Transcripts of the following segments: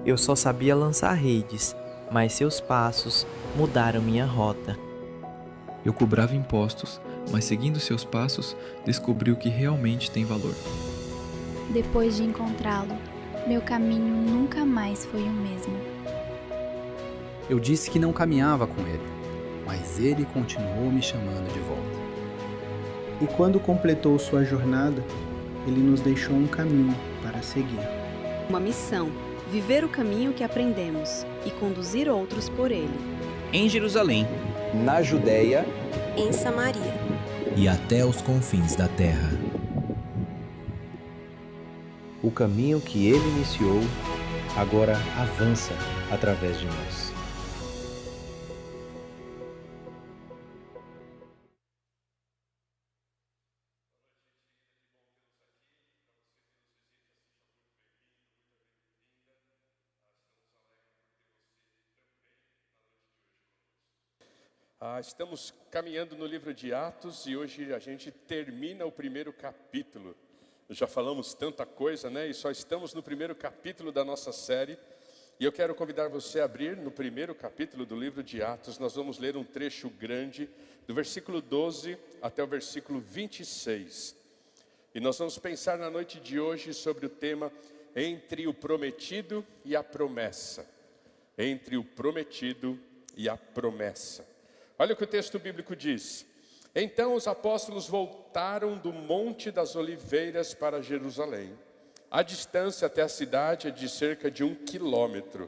Eu só sabia lançar redes, mas seus passos mudaram minha rota. Eu cobrava impostos, mas seguindo seus passos, descobri o que realmente tem valor. Depois de encontrá-lo, meu caminho nunca mais foi o mesmo. Eu disse que não caminhava com ele, mas ele continuou me chamando de volta. E quando completou sua jornada, ele nos deixou um caminho para seguir. Uma missão: viver o caminho que aprendemos e conduzir outros por ele. Em Jerusalém, na Judéia, em Samaria e até os confins da terra. O caminho que ele iniciou agora avança através de nós. Estamos caminhando no livro de Atos e hoje a gente termina o primeiro capítulo. Já falamos tanta coisa, né? E só estamos no primeiro capítulo da nossa série. E eu quero convidar você a abrir no primeiro capítulo do livro de Atos. Nós vamos ler um trecho grande, do versículo 12 até o versículo 26. E nós vamos pensar na noite de hoje sobre o tema entre o prometido e a promessa. Entre o prometido e a promessa. Olha o que o texto bíblico diz. Então os apóstolos voltaram do Monte das Oliveiras para Jerusalém. A distância até a cidade é de cerca de 1 quilômetro,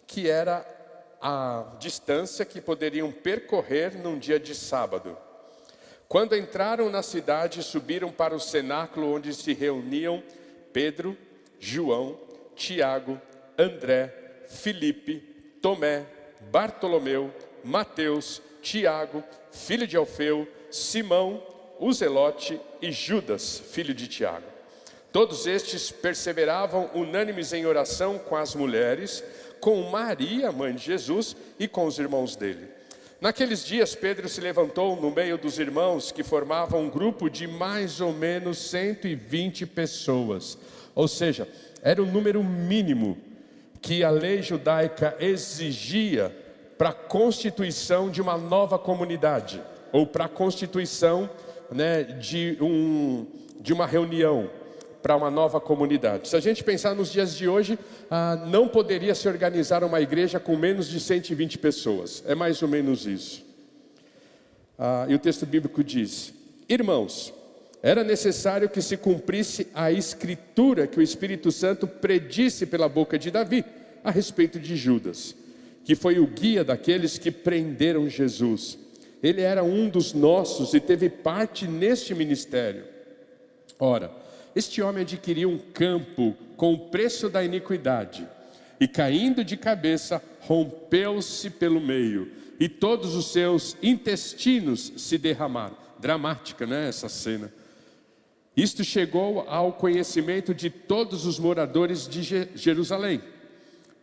que era a distância que poderiam percorrer num dia de sábado. Quando entraram na cidade, subiram para o cenáculo onde se reuniam Pedro, João, Tiago, André, Filipe, Tomé, Bartolomeu, Mateus, Tiago, filho de Alfeu, Simão, o Zelote e Judas, filho de Tiago. Todos estes perseveravam unânimes em oração com as mulheres, com Maria, mãe de Jesus, e com os irmãos dele. Naqueles dias, Pedro se levantou no meio dos irmãos, que formavam um grupo de mais ou menos 120 pessoas. Ou seja, era o número mínimo que a lei judaica exigia para a constituição de uma nova comunidade, ou para a constituição, de uma reunião, para uma nova comunidade. Se a gente pensar nos dias de hoje, não poderia se organizar uma igreja com menos de 120 pessoas, é mais ou menos isso. E o texto bíblico diz: irmãos, era necessário que se cumprisse a escritura que o Espírito Santo predisse pela boca de Davi, a respeito de Judas, que foi o guia daqueles que prenderam Jesus. Ele era um dos nossos e teve parte neste ministério. Ora, este homem adquiriu um campo com o preço da iniquidade, e caindo de cabeça, rompeu-se pelo meio, e todos os seus intestinos se derramaram. Dramática, né, essa cena. Isto chegou ao conhecimento de todos os moradores de Jerusalém,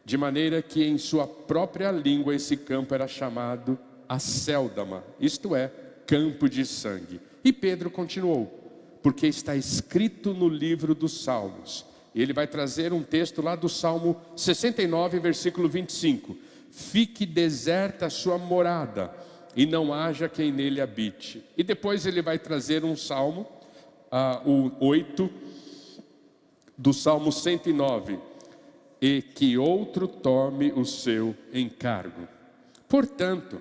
de maneira que em sua própria língua esse campo era chamado Acéldama, isto é, campo de sangue. E Pedro continuou, porque está escrito no livro dos Salmos. Ele vai trazer um texto lá do Salmo 69, versículo 25. Fique deserta a sua morada, e não haja quem nele habite. E depois ele vai trazer um salmo, o 8, do Salmo 109. E que outro tome o seu encargo. Portanto,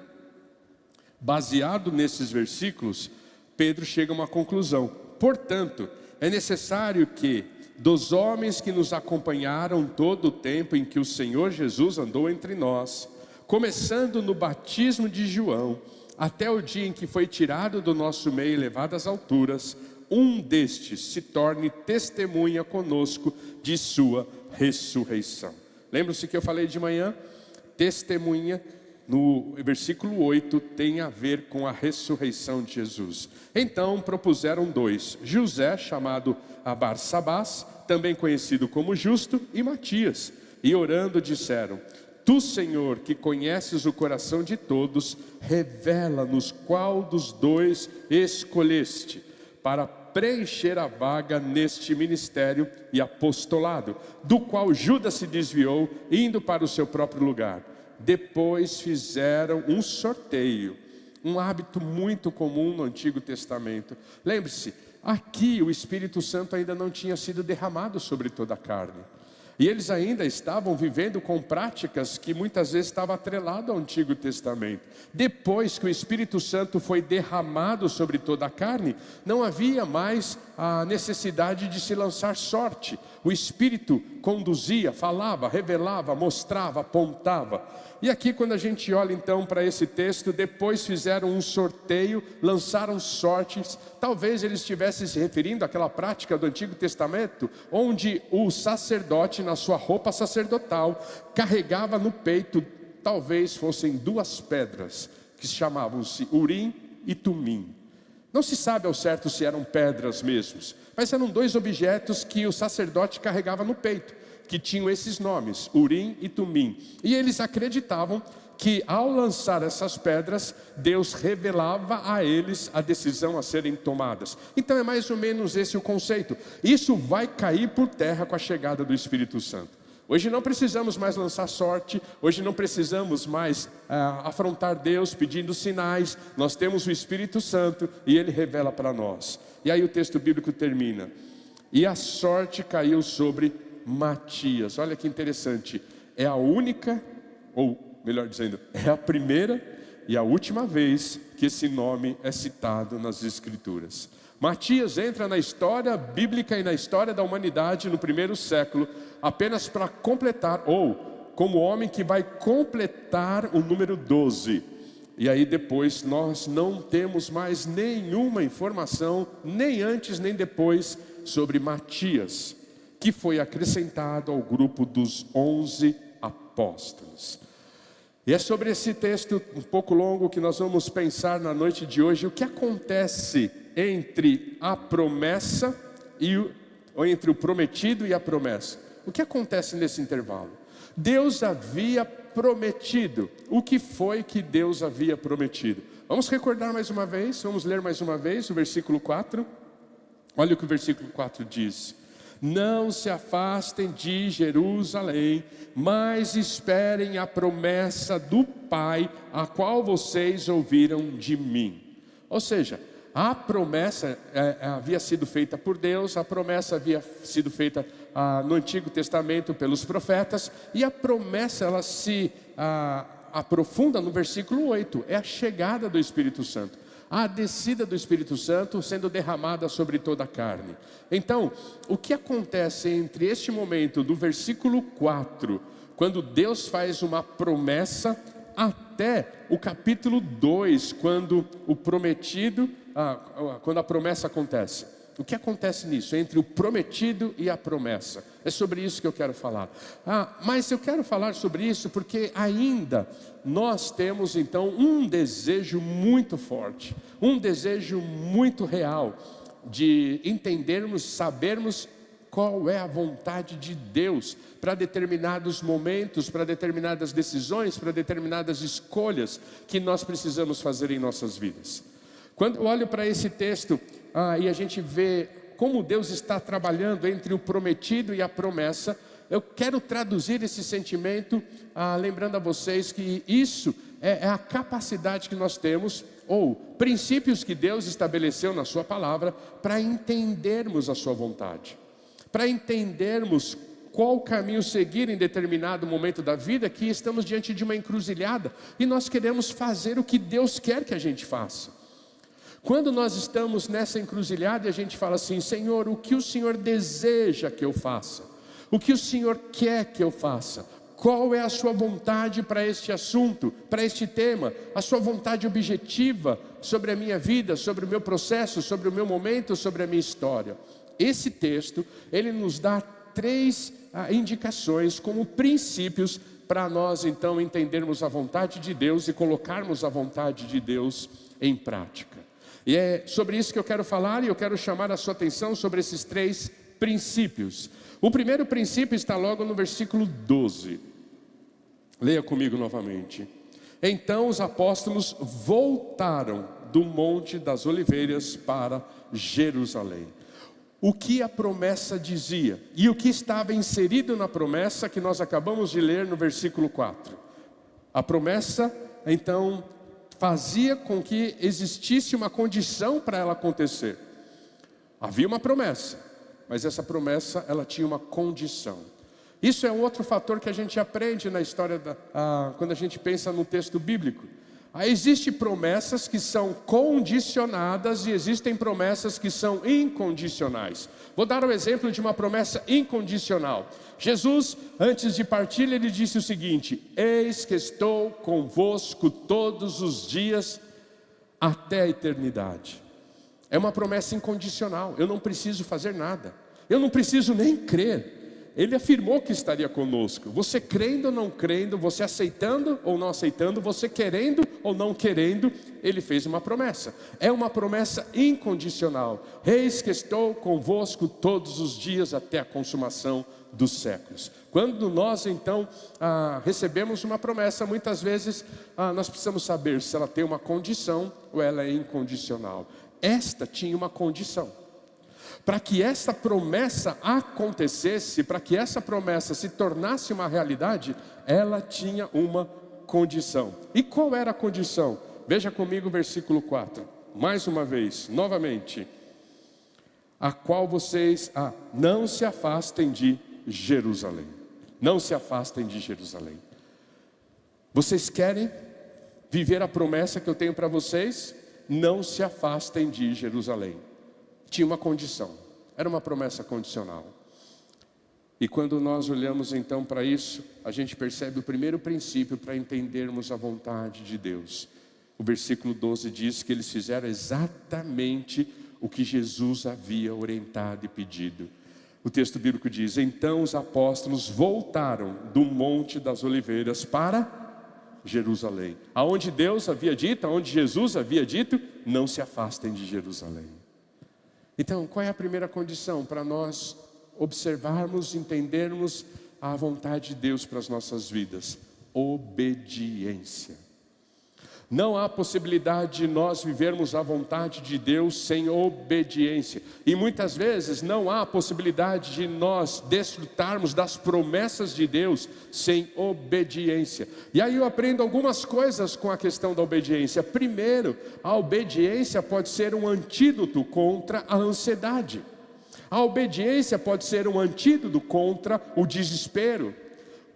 baseado nesses versículos, Pedro chega a uma conclusão. Portanto, é necessário que, dos homens que nos acompanharam todo o tempo em que o Senhor Jesus andou entre nós, começando no batismo de João, até o dia em que foi tirado do nosso meio e levado às alturas, um destes se torne testemunha conosco de sua ressurreição. Lembra-se que eu falei de manhã? Testemunha, no versículo 8, tem a ver com a ressurreição de Jesus. Então propuseram dois, José, chamado Barsabás, também conhecido como Justo, e Matias. E orando disseram: Tu, Senhor, que conheces o coração de todos, revela-nos qual dos dois escolheste para preencher a vaga neste ministério e apostolado, do qual Judas se desviou, indo para o seu próprio lugar. Depois fizeram um sorteio, um hábito muito comum no Antigo Testamento. Lembre-se, aqui o Espírito Santo ainda não tinha sido derramado sobre toda a carne. E eles ainda estavam vivendo com práticas que muitas vezes estavam atreladas ao Antigo Testamento. Depois que o Espírito Santo foi derramado sobre toda a carne, não havia mais a necessidade de se lançar sorte. O Espírito conduzia, falava, revelava, mostrava, apontava. E aqui quando a gente olha então para esse texto, depois fizeram um sorteio, lançaram sortes. Talvez eles estivessem se referindo àquela prática do Antigo Testamento, onde o sacerdote, na sua roupa sacerdotal, carregava no peito, talvez fossem 2 pedras, que chamavam-se Urim e Tumim. Não se sabe ao certo se eram pedras mesmos, mas eram 2 objetos que o sacerdote carregava no peito, que tinham esses nomes, Urim e Tumim. E eles acreditavam que ao lançar essas pedras, Deus revelava a eles a decisão a serem tomadas. Então é mais ou menos esse o conceito. Isso vai cair por terra com a chegada do Espírito Santo. Hoje não precisamos mais lançar sorte, hoje não precisamos mais afrontar Deus pedindo sinais. Nós temos o Espírito Santo e Ele revela para nós. E aí o texto bíblico termina: e a sorte caiu sobre Matias. Olha que interessante, é a única, ou melhor dizendo, é a primeira e a última vez que esse nome é citado nas Escrituras. Matias entra na história bíblica e na história da humanidade no 1º século, apenas para completar, ou como homem que vai completar o número 12. E aí depois nós não temos mais nenhuma informação, nem antes nem depois, sobre Matias, que foi acrescentado ao grupo dos 11 apóstolos. E é sobre esse texto um pouco longo que nós vamos pensar na noite de hoje. O que acontece entre a promessa ou entre o prometido e a promessa? O que acontece nesse intervalo? Deus havia prometido. O que foi que Deus havia prometido? Vamos recordar mais uma vez, vamos ler mais uma vez o versículo 4. Olha o que o versículo 4 diz: não se afastem de Jerusalém, mas esperem a promessa do Pai, a qual vocês ouviram de mim. Ou seja, a promessa havia sido feita por Deus, a promessa havia sido feita no Antigo Testamento pelos profetas, e a promessa ela se aprofunda no versículo 8, é a chegada do Espírito Santo. A descida do Espírito Santo sendo derramada sobre toda a carne. Então, o que acontece entre este momento do versículo 4, quando Deus faz uma promessa, até o capítulo 2, quando o prometido, quando a promessa acontece? O que acontece nisso, entre o prometido e a promessa? É sobre isso que eu quero falar. Mas eu quero falar sobre isso porque ainda nós temos então um desejo muito forte, um desejo muito real de entendermos, sabermos qual é a vontade de Deus para determinados momentos, para determinadas decisões, para determinadas escolhas que nós precisamos fazer em nossas vidas. Quando eu olho para esse texto e a gente vê como Deus está trabalhando entre o prometido e a promessa, eu quero traduzir esse sentimento, lembrando a vocês que isso é a capacidade que nós temos, ou princípios que Deus estabeleceu na sua palavra, para entendermos a sua vontade, para entendermos qual caminho seguir em determinado momento da vida, que estamos diante de uma encruzilhada, e nós queremos fazer o que Deus quer que a gente faça. Quando nós estamos nessa encruzilhada e a gente fala assim: Senhor, o que o Senhor deseja que eu faça? O que o Senhor quer que eu faça? Qual é a sua vontade para este assunto, para este tema? A sua vontade objetiva sobre a minha vida, sobre o meu processo, sobre o meu momento, sobre a minha história. Esse texto, ele nos dá 3 indicações como princípios para nós então entendermos a vontade de Deus e colocarmos a vontade de Deus em prática. E é sobre isso que eu quero falar, e eu quero chamar a sua atenção sobre esses 3 princípios. O primeiro princípio está logo no versículo 12. Leia comigo novamente. Então os apóstolos voltaram do Monte das Oliveiras para Jerusalém. O que a promessa dizia e o que estava inserido na promessa que nós acabamos de ler no versículo 4. A promessa, então, fazia com que existisse uma condição para ela acontecer. Havia uma promessa, mas essa promessa ela tinha uma condição. Isso é um outro fator que a gente aprende na história, quando a gente pensa no texto bíblico. Existem promessas que são condicionadas e existem promessas que são incondicionais. Vou dar o exemplo de uma promessa incondicional. Jesus, antes de partir, ele disse o seguinte: eis que estou convosco todos os dias até a eternidade. É uma promessa incondicional, eu não preciso fazer nada, eu não preciso nem crer. Ele afirmou que estaria conosco. Você crendo ou não crendo, você aceitando ou não aceitando, você querendo ou não querendo, ele fez uma promessa. É uma promessa incondicional. Eis que estou convosco todos os dias até a consumação dos séculos. Quando nós então recebemos uma promessa, muitas vezes nós precisamos saber se ela tem uma condição ou ela é incondicional. Esta tinha uma condição. Para que essa promessa acontecesse, para que essa promessa se tornasse uma realidade, ela tinha uma condição. E qual era a condição? Veja comigo o versículo 4. Mais uma vez, novamente. A qual vocês não se afastem de Jerusalém. Não se afastem de Jerusalém. Vocês querem viver a promessa que eu tenho para vocês? Não se afastem de Jerusalém. Tinha uma condição, era uma promessa condicional. E quando nós olhamos então para isso, a gente percebe o primeiro princípio para entendermos a vontade de Deus. O versículo 12 diz que eles fizeram exatamente o que Jesus havia orientado e pedido. O texto bíblico diz: então os apóstolos voltaram do Monte das Oliveiras para Jerusalém. Aonde Deus havia dito, aonde Jesus havia dito, não se afastem de Jerusalém. Então, qual é a primeira condição para nós observarmos, entendermos a vontade de Deus para as nossas vidas? Obediência. Não há possibilidade de nós vivermos a vontade de Deus sem obediência. E muitas vezes não há possibilidade de nós desfrutarmos das promessas de Deus sem obediência. E aí eu aprendo algumas coisas com a questão da obediência. Primeiro, a obediência pode ser um antídoto contra a ansiedade. A obediência pode ser um antídoto contra o desespero,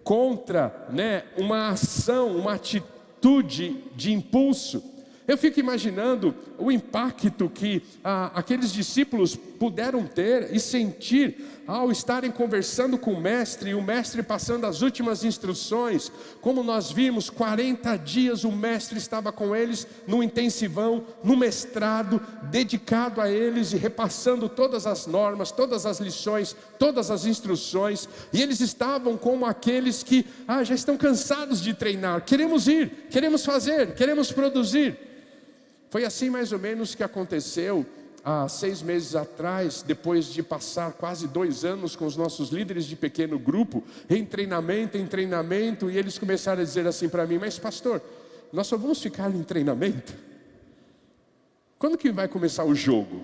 contra uma ação, uma atitude de impulso. Eu fico imaginando o impacto que aqueles discípulos puderam ter e sentir ao estarem conversando com o mestre, e o mestre passando as últimas instruções. Como nós vimos, 40 dias o mestre estava com eles no intensivão, no mestrado, dedicado a eles e repassando todas as normas, todas as lições, todas as instruções. E eles estavam como aqueles que já estão cansados de treinar. Queremos ir, queremos fazer, queremos produzir. Foi assim mais ou menos que aconteceu há 6 meses atrás, depois de passar quase 2 anos com os nossos líderes de pequeno grupo, em treinamento, e eles começaram a dizer assim para mim: mas pastor, nós só vamos ficar em treinamento? Quando que vai começar o jogo?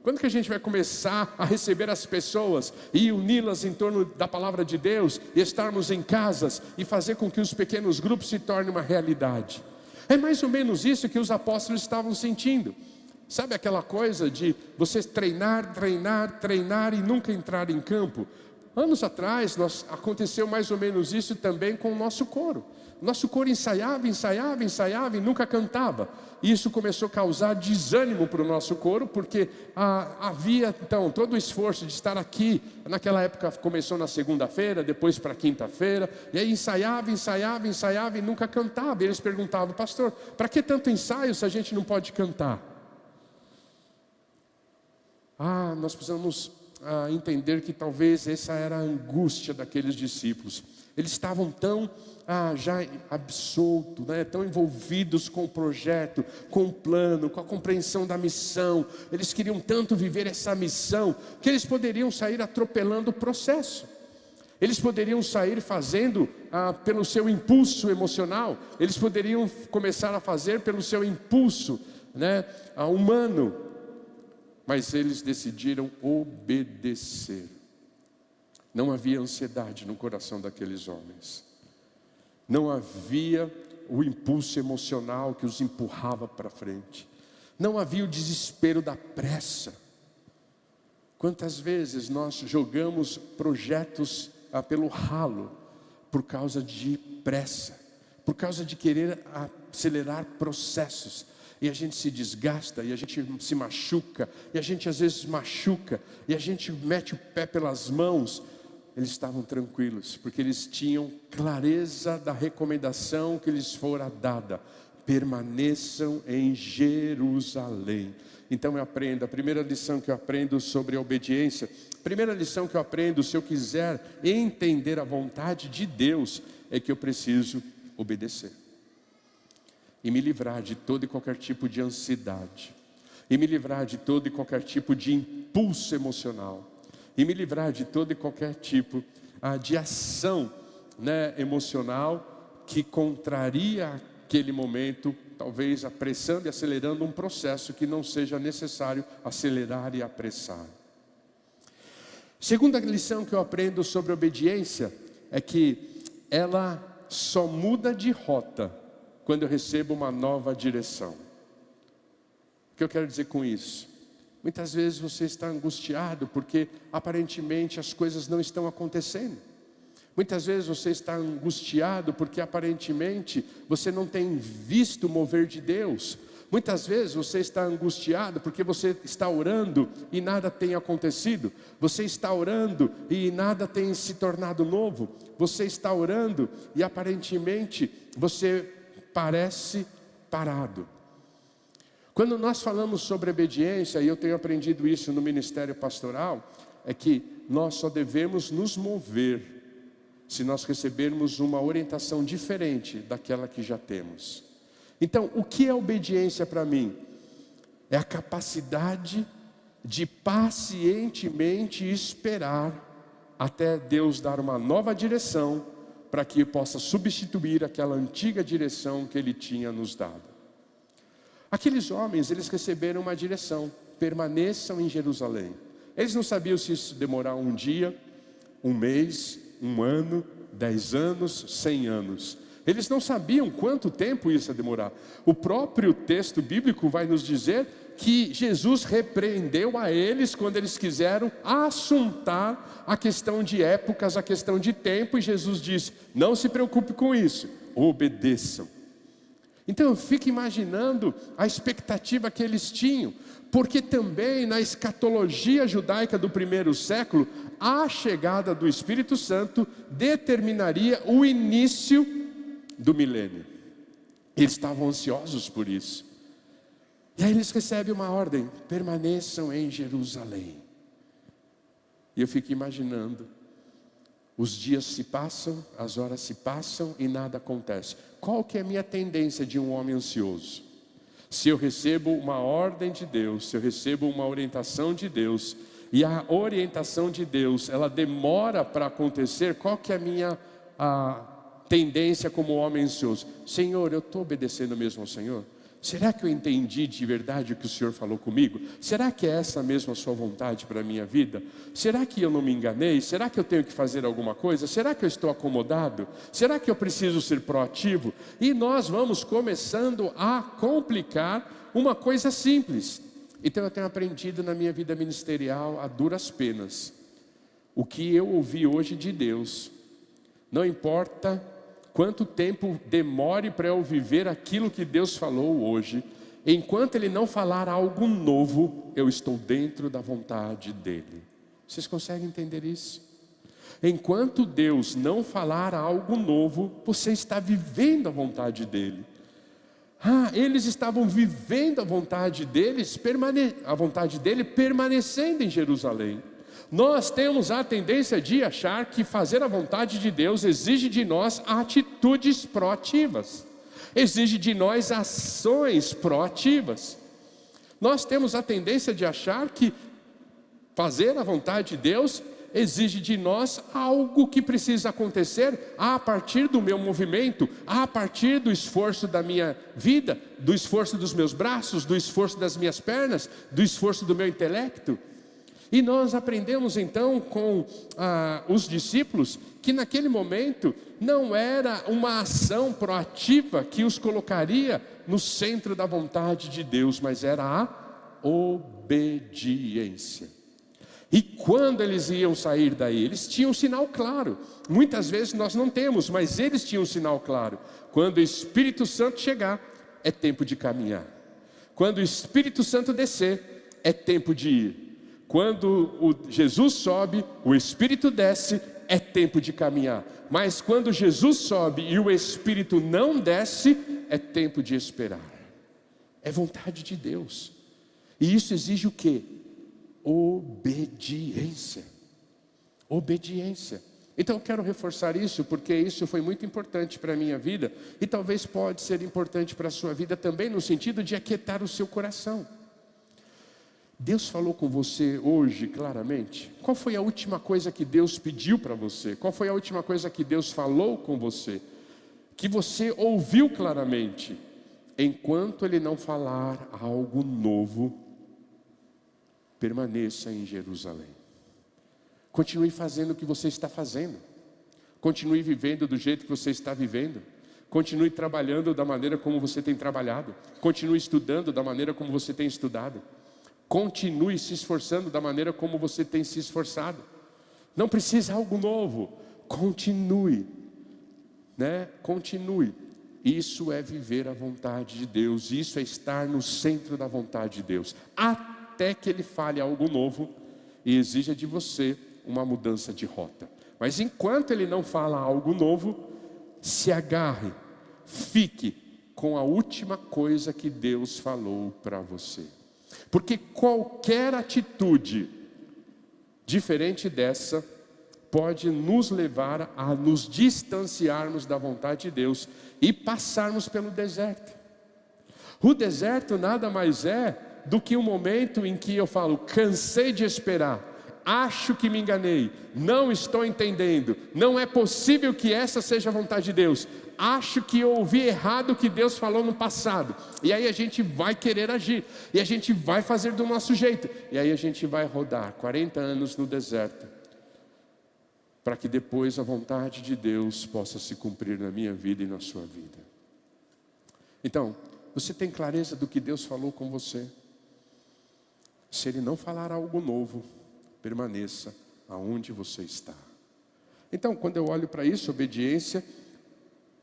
Quando que a gente vai começar a receber as pessoas e uni-las em torno da palavra de Deus, e estarmos em casas e fazer com que os pequenos grupos se tornem uma realidade? É mais ou menos isso que os apóstolos estavam sentindo. Sabe aquela coisa de você treinar e nunca entrar em campo? Anos atrás aconteceu mais ou menos isso também com o nosso coro. Nosso coro ensaiava e nunca cantava. E isso começou a causar desânimo para o nosso coro, porque havia então todo o esforço de estar aqui. Naquela época começou na segunda-feira, depois para quinta-feira, e aí ensaiava e nunca cantava. E eles perguntavam: pastor, para que tanto ensaio se a gente não pode cantar? Nós precisamos entender que talvez essa era a angústia daqueles discípulos. Eles estavam tão já absoltos, tão envolvidos com o projeto, com o plano, com a compreensão da missão. Eles queriam tanto viver essa missão, que eles poderiam sair atropelando o processo. Eles poderiam sair fazendo pelo seu impulso emocional. Eles poderiam começar a fazer pelo seu impulso né, humano, mas eles decidiram obedecer. Não havia ansiedade no coração daqueles homens. Não havia o impulso emocional que os empurrava para frente. Não havia o desespero da pressa. Quantas vezes nós jogamos projetos pelo ralo por causa de pressa, por causa de querer acelerar processos, e a gente se desgasta, e a gente se machuca, e a gente às vezes machuca, e a gente mete o pé pelas mãos. Eles estavam tranquilos, porque eles tinham clareza da recomendação que lhes fora dada: permaneçam em Jerusalém. Então eu aprendo, a primeira lição que eu aprendo sobre a obediência, primeira lição que eu aprendo, se eu quiser entender a vontade de Deus, é que eu preciso obedecer. E me livrar de todo e qualquer tipo de ansiedade. E me livrar de todo e qualquer tipo de impulso emocional. E me livrar de todo e qualquer tipo de ação, né, emocional que contraria aquele momento, talvez apressando e acelerando um processo que não seja necessário acelerar e apressar. Segunda lição que eu aprendo sobre obediência é que ela só muda de rota quando eu recebo uma nova direção. O que eu quero dizer com isso? Muitas vezes você está angustiado porque aparentemente as coisas não estão acontecendo. Muitas vezes você está angustiado porque aparentemente você não tem visto o mover de Deus. Muitas vezes você está angustiado porque você está orando e nada tem acontecido. Você está orando e nada tem se tornado novo. Você está orando e aparentemente você parece parado. Quando nós falamos sobre obediência, e eu tenho aprendido isso no ministério pastoral, é que nós só devemos nos mover se nós recebermos uma orientação diferente daquela que já temos. Então, o que é obediência para mim? É a capacidade de pacientemente esperar até Deus dar uma nova direção, para que possa substituir aquela antiga direção que Ele tinha nos dado. Aqueles homens, eles receberam uma direção: permaneçam em Jerusalém. Eles não sabiam se isso demorar um dia, um mês, um ano, 10 anos, 100 anos. Eles não sabiam quanto tempo isso ia demorar. O próprio texto bíblico vai nos dizer que Jesus repreendeu a eles quando eles quiseram assuntar a questão de épocas, a questão de tempo, e Jesus disse: não se preocupe com isso, obedeçam. Então eu fico imaginando a expectativa que eles tinham, porque também na escatologia judaica do primeiro século, a chegada do Espírito Santo determinaria o início do milênio. Eles estavam ansiosos por isso. E aí eles recebem uma ordem: permaneçam em Jerusalém. E eu fico imaginando, os dias se passam, as horas se passam e nada acontece. Qual que é a minha tendência de um homem ansioso? Se eu recebo uma ordem de Deus, se eu recebo uma orientação de Deus, e a orientação de Deus, ela demora para acontecer, qual que é a minha tendência como homem ansioso? Senhor, eu estou obedecendo mesmo ao Senhor? Será que eu entendi de verdade o que o Senhor falou comigo? Será que é essa mesmo a sua vontade para a minha vida? Será que eu não me enganei? Será que eu tenho que fazer alguma coisa? Será que eu estou acomodado? Será que eu preciso ser proativo? E nós vamos começando a complicar uma coisa simples. Então eu tenho aprendido na minha vida ministerial a duras penas. O que eu ouvi hoje de Deus, não importa quanto tempo demore para eu viver aquilo que Deus falou hoje, enquanto Ele não falar algo novo, eu estou dentro da vontade dEle. Vocês conseguem entender isso? Enquanto Deus não falar algo novo, você está vivendo a vontade dEle. Eles estavam vivendo a vontade deles, a vontade dEle permanecendo em Jerusalém. Nós temos a tendência de achar que fazer a vontade de Deus exige de nós atitudes proativas, exige de nós ações proativas. Nós temos a tendência de achar que fazer a vontade de Deus exige de nós algo que precisa acontecer a partir do meu movimento, a partir do esforço da minha vida, do esforço dos meus braços, do esforço das minhas pernas, do esforço do meu intelecto. E nós aprendemos então com os discípulos que naquele momento não era uma ação proativa que os colocaria no centro da vontade de Deus, mas era a obediência. E quando eles iam sair daí, eles tinham um sinal claro. Muitas vezes nós não temos, mas eles tinham um sinal claro. Quando o Espírito Santo chegar, é tempo de caminhar. Quando o Espírito Santo descer, é tempo de ir. Quando Jesus sobe, o Espírito desce, é tempo de caminhar. Mas quando Jesus sobe e o Espírito não desce, é tempo de esperar. É vontade de Deus. E isso exige o quê? Obediência. Obediência. Então eu quero reforçar isso, porque isso foi muito importante para a minha vida, e talvez pode ser importante para a sua vida também, no sentido de aquietar o seu coração. Deus falou com você hoje claramente? Qual foi a última coisa que Deus pediu para você? Qual foi a última coisa que Deus falou com você? Que você ouviu claramente? Enquanto Ele não falar algo novo, permaneça em Jerusalém. Continue fazendo o que você está fazendo. Continue vivendo do jeito que você está vivendo. Continue trabalhando da maneira como você tem trabalhado. Continue estudando da maneira como você tem estudado. Continue se esforçando da maneira como você tem se esforçado. Não precisa algo novo. Continue, né? Continue. Isso é viver a vontade de Deus. Isso é estar no centro da vontade de Deus. Até que Ele fale algo novo e exija de você uma mudança de rota. Mas enquanto Ele não fala algo novo, se agarre, fique com a última coisa que Deus falou para você. Porque qualquer atitude diferente dessa pode nos levar a nos distanciarmos da vontade de Deus e passarmos pelo deserto. O deserto nada mais é do que um momento em que eu falo, cansei de esperar, acho que me enganei, não estou entendendo, não é possível que essa seja a vontade de Deus, acho que eu ouvi errado o que Deus falou no passado, e aí a gente vai querer agir, e a gente vai fazer do nosso jeito, e aí a gente vai rodar 40 anos no deserto, para que depois a vontade de Deus possa se cumprir na minha vida e na sua vida. Então, você tem clareza do que Deus falou com você? Se Ele não falar algo novo, permaneça aonde você está. Então, quando eu olho para isso, obediência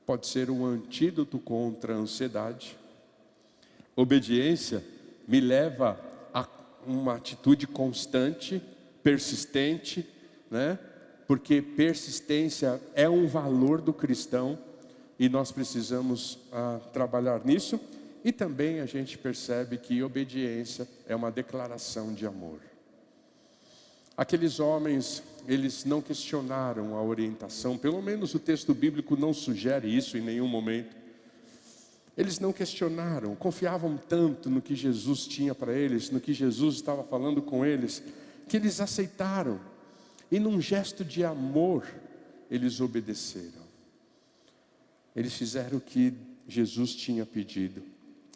pode ser um antídoto contra a ansiedade. Obediência me leva a uma atitude constante, persistente, né? Porque persistência é um valor do cristão e nós precisamos trabalhar nisso. E também a gente percebe que obediência é uma declaração de amor. Aqueles homens, eles não questionaram a orientação, pelo menos o texto bíblico não sugere isso em nenhum momento. Eles não questionaram, confiavam tanto no que Jesus tinha para eles, no que Jesus estava falando com eles, que eles aceitaram. E num gesto de amor, eles obedeceram. Eles fizeram o que Jesus tinha pedido.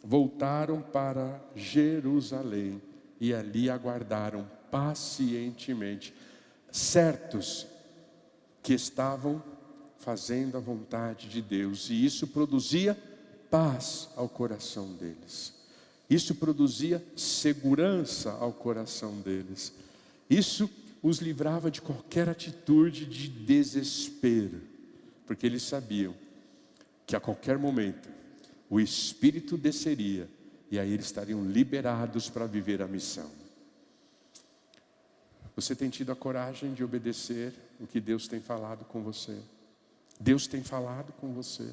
Voltaram para Jerusalém e ali aguardaram pacientemente, certos que estavam fazendo a vontade de Deus, e isso produzia paz ao coração deles, isso produzia segurança ao coração deles, isso os livrava de qualquer atitude de desespero, porque eles sabiam que a qualquer momento o Espírito desceria e aí eles estariam liberados para viver a missão. Você tem tido a coragem de obedecer o que Deus tem falado com você? Deus tem falado com você?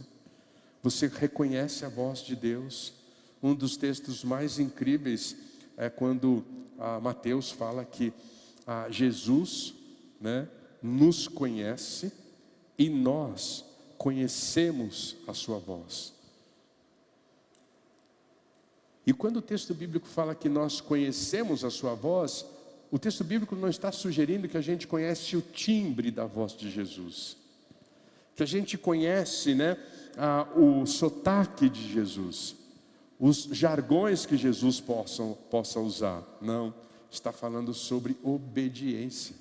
Você reconhece a voz de Deus? Um dos textos mais incríveis é quando Mateus fala que Jesus, né, nos conhece e nós conhecemos a sua voz. E quando o texto bíblico fala que nós conhecemos a sua voz, O texto bíblico não está sugerindo que a gente conhece o timbre da voz de Jesus, que a gente conhece, o sotaque de Jesus, os jargões que Jesus possa usar. Não, está falando sobre obediência.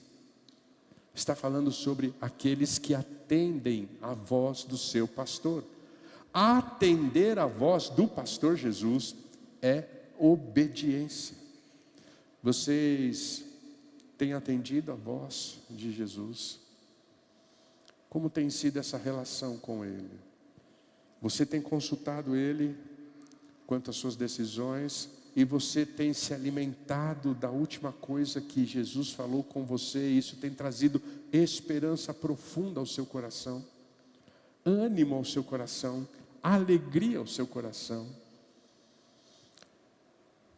Está falando sobre aqueles que atendem a voz do seu pastor. Atender a voz do pastor Jesus é obediência. Vocês têm atendido a voz de Jesus? Como tem sido essa relação com Ele? Você tem consultado Ele quanto às suas decisões? E você tem se alimentado da última coisa que Jesus falou com você? E isso tem trazido esperança profunda ao seu coração, ânimo ao seu coração, alegria ao seu coração.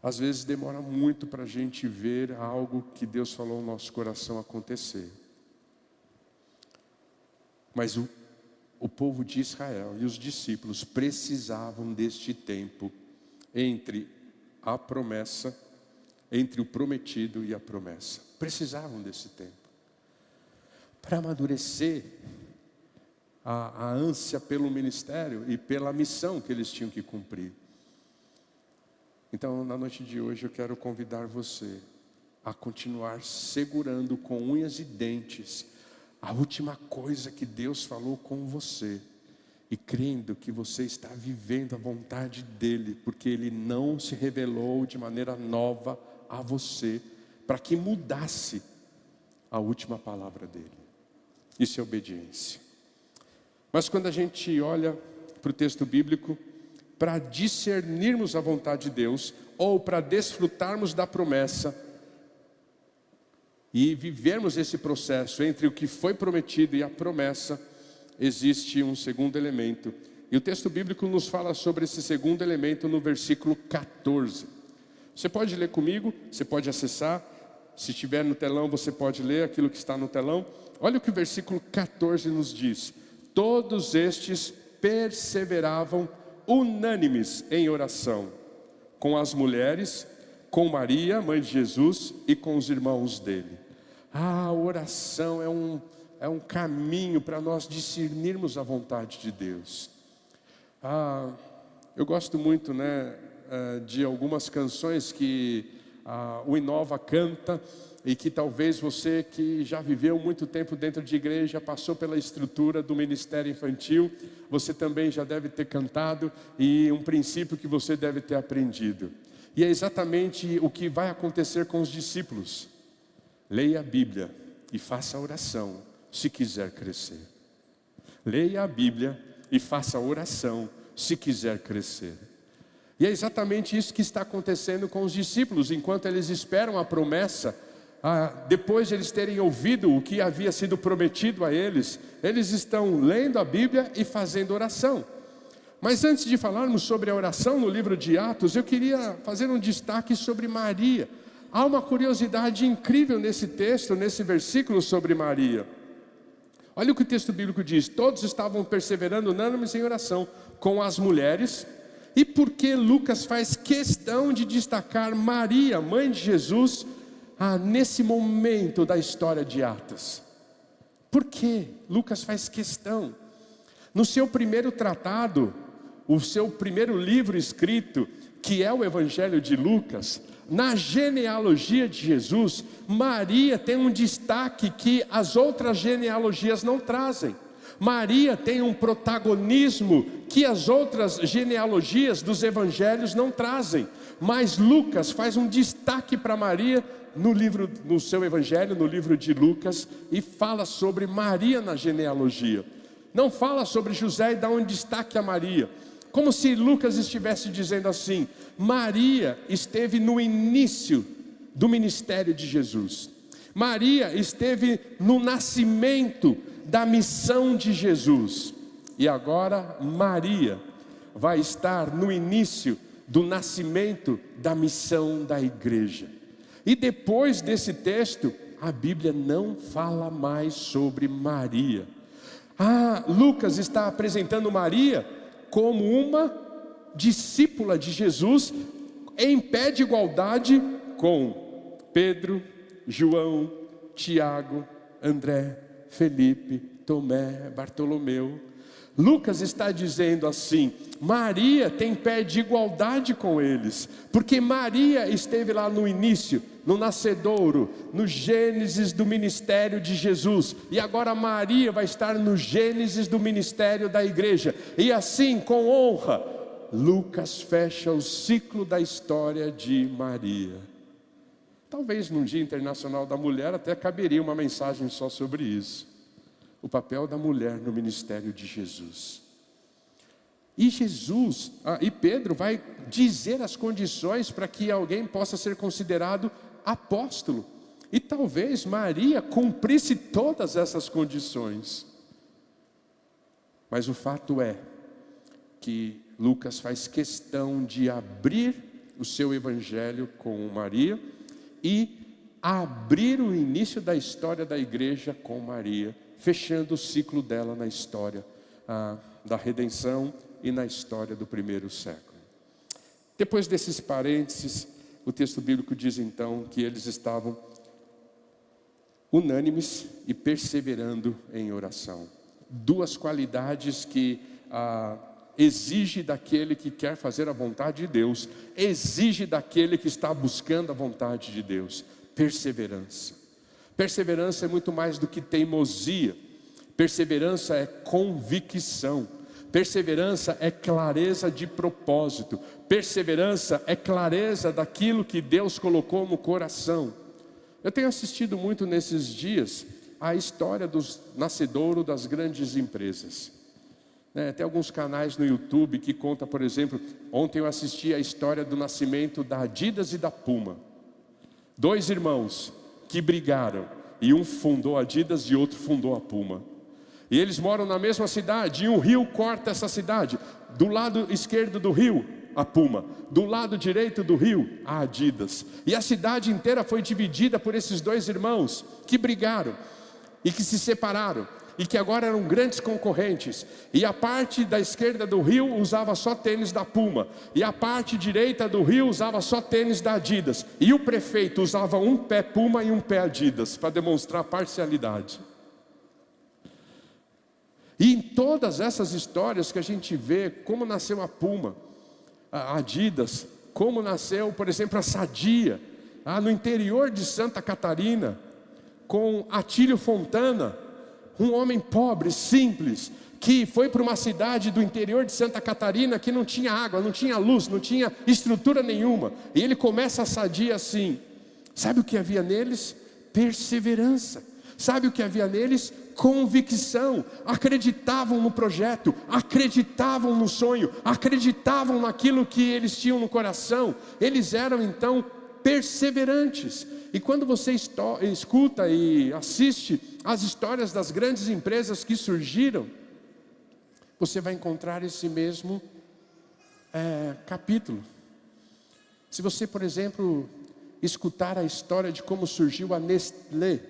Às vezes demora muito para a gente ver algo que Deus falou no nosso coração acontecer. Mas o povo de Israel e os discípulos precisavam deste tempo entre a promessa, entre o prometido e a promessa. Precisavam desse tempo para amadurecer a ânsia pelo ministério e pela missão que eles tinham que cumprir. Então, na noite de hoje, eu quero convidar você a continuar segurando com unhas e dentes a última coisa que Deus falou com você, e crendo que você está vivendo a vontade dEle, porque Ele não se revelou de maneira nova a você, para que mudasse a última palavra dEle. Isso é obediência. Mas quando a gente olha para o texto bíblico, para discernirmos a vontade de Deus, ou para desfrutarmos da promessa, e vivermos esse processo entre o que foi prometido e a promessa, existe um segundo elemento. E o texto bíblico nos fala sobre esse segundo elemento no versículo 14. Você pode ler comigo, você pode acessar. Se estiver no telão, você pode ler aquilo que está no telão. Olha o que o versículo 14 nos diz. Todos estes perseveravam unânimes em oração, com as mulheres, com Maria, mãe de Jesus, e com os irmãos dele. A oração é um caminho para nós discernirmos a vontade de Deus. Eu gosto muito, de algumas canções que o Inova canta, e que talvez você que já viveu muito tempo dentro de igreja, passou pela estrutura do ministério infantil, você também já deve ter cantado, e um princípio que você deve ter aprendido. E é exatamente o que vai acontecer com os discípulos. Leia a Bíblia e faça oração se quiser crescer. Leia a Bíblia e faça oração se quiser crescer. E é exatamente isso que está acontecendo com os discípulos, enquanto eles esperam a promessa. Depois de eles terem ouvido o que havia sido prometido a eles, eles estão lendo a Bíblia e fazendo oração. Mas antes de falarmos sobre a oração no livro de Atos, eu queria fazer um destaque sobre Maria. Há uma curiosidade incrível nesse texto, nesse versículo sobre Maria. Olha o que o texto bíblico diz. Todos estavam perseverando unânimes em oração com as mulheres. E por que Lucas faz questão de destacar Maria, mãe de Jesus, nesse momento da história de Atos? Por que Lucas faz questão? No seu primeiro tratado, o seu primeiro livro escrito, que é o Evangelho de Lucas, na genealogia de Jesus, Maria tem um destaque que as outras genealogias não trazem. Maria tem um protagonismo que as outras genealogias dos evangelhos não trazem. Mas Lucas faz um destaque para Maria no seu evangelho, no livro de Lucas, e fala sobre Maria na genealogia. Não fala sobre José e dá um destaque a Maria. Como se Lucas estivesse dizendo assim: Maria esteve no início do ministério de Jesus. Maria esteve no nascimento da missão de Jesus. E agora Maria vai estar no início do nascimento da missão da igreja. E depois desse texto, a Bíblia não fala mais sobre Maria. Lucas está apresentando Maria como uma discípula de Jesus, em pé de igualdade com Pedro, João, Tiago, André, Felipe, Tomé, Bartolomeu. Lucas está dizendo assim: Maria tem pé de igualdade com eles, porque Maria esteve lá no início, no nascedouro, no Gênesis do ministério de Jesus, e agora Maria vai estar no Gênesis do ministério da igreja, e assim, com honra, Lucas fecha o ciclo da história de Maria. Talvez num Dia Internacional da Mulher até caberia uma mensagem só sobre isso. O papel da mulher no ministério de Jesus. E e Pedro vai dizer as condições para que alguém possa ser considerado apóstolo. E talvez Maria cumprisse todas essas condições. Mas o fato é que Lucas faz questão de abrir o seu evangelho com Maria e abrir o início da história da igreja com Maria, fechando o ciclo dela na história da redenção e na história do primeiro século. Depois desses parênteses, o texto bíblico diz então que eles estavam unânimes e perseverando em oração. Duas qualidades que exige daquele que quer fazer a vontade de Deus, exige daquele que está buscando a vontade de Deus: perseverança. Perseverança é muito mais do que teimosia. Perseverança é convicção. Perseverança é clareza de propósito. Perseverança é clareza daquilo que Deus colocou no coração. Eu tenho assistido muito nesses dias a história dos nascedouros das grandes empresas. Tem alguns canais no YouTube que contam, por exemplo, ontem eu assisti a história do nascimento da Adidas e da Puma. Dois irmãos que brigaram, e um fundou a Adidas e outro fundou a Puma. E eles moram na mesma cidade, e um rio corta essa cidade. Do lado esquerdo do rio, a Puma. Do lado direito do rio, a Adidas. E a cidade inteira foi dividida por esses dois irmãos que brigaram e que se separaram, e que agora eram grandes concorrentes. E a parte da esquerda do rio usava só tênis da Puma, e a parte direita do rio usava só tênis da Adidas. E o prefeito usava um pé Puma e um pé Adidas, para demonstrar parcialidade. E em todas essas histórias que a gente vê, como nasceu a Puma, a Adidas, como nasceu, por exemplo, a Sadia, no interior de Santa Catarina, com Atílio Fontana, um homem pobre, simples, que foi para uma cidade do interior de Santa Catarina que não tinha água, não tinha luz, não tinha estrutura nenhuma. E ele começa a Sadia assim. Sabe o que havia neles? Perseverança. Sabe o que havia neles? Convicção. Acreditavam no projeto, acreditavam no sonho, acreditavam naquilo que eles tinham no coração. Eles eram então perseverantes. E quando você escuta e assiste as histórias das grandes empresas que surgiram, você vai encontrar esse mesmo capítulo. Se você, por exemplo, escutar a história de como surgiu a Nestlé,